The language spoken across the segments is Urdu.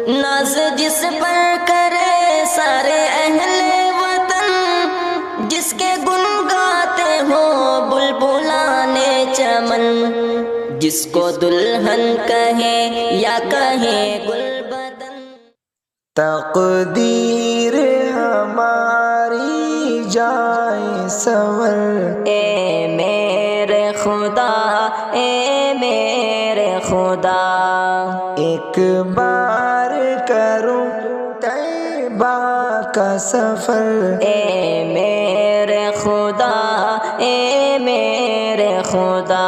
ناز جس پر کرے سارے اہل وطن، جس کے گن گاتے ہو بلبلان چمن، جس کو دلہن کہیں یا کہیں گل بدن۔ تقدیر ہماری جائے سنور، اے میرے خدا، اے میرے خدا، ایک بار کروں طیبہ کا سفر، اے میرے خدا، اے میرے خدا،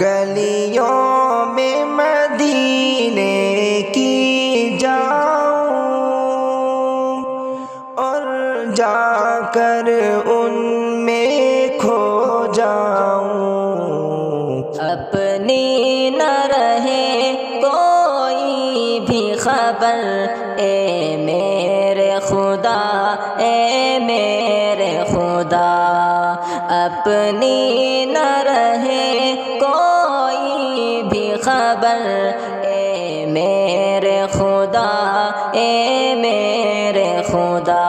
گلیوں میں مدینے کی جاؤں اور جا کر ان میں کھو جاؤں، اپنی نہ رہے کوئی بھی خبر، اے میرے خدا، اے میرے خدا، اپنی نہ رہے کوئی بھی خبر، اے میرے خدا، اے میرے خدا،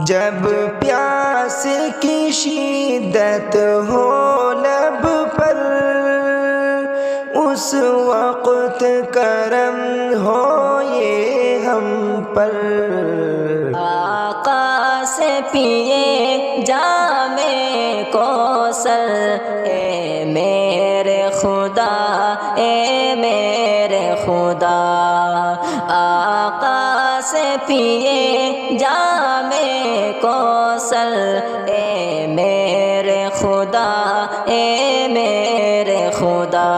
جب پیاس کی شدت ہو لب پر، اس وقت کرم ہو یہ ہم پر، آقا سے پیے جام کوثر، اے میرے خدا، اے میرے خدا، آقا سے پیے جام کوثر، اے میرے خدا، اے میرے خدا،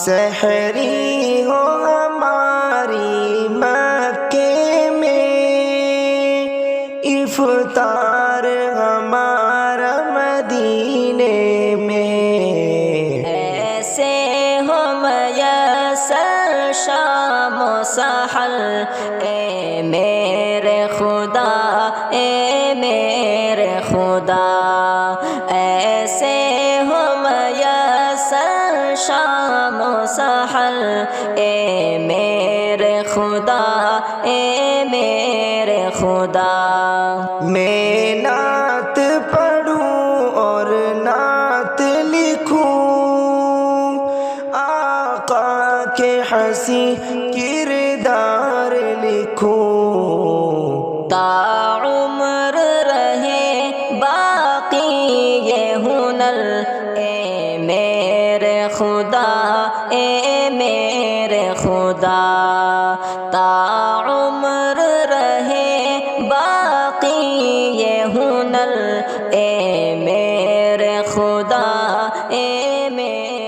سحری ہو ہماری مکے میں، افطار ہمارا مدینے میں، ایسے ہو میسر شام و سحر، اے میرے خدا، اے میرے خدا، ایسے ہو میسر شام و سحر، اے میرے خدا، اے میرے خدا، میں نعت پڑھوں اور نعت لکھوں، آقا کے حسین کردار لکھوں، تا عمر رہے باقی یہ ہنر، اے میرے خدا، اے میرے خدا، تا عمر رہے باقی یہ ہنر، اے میرے خدا، اے میرے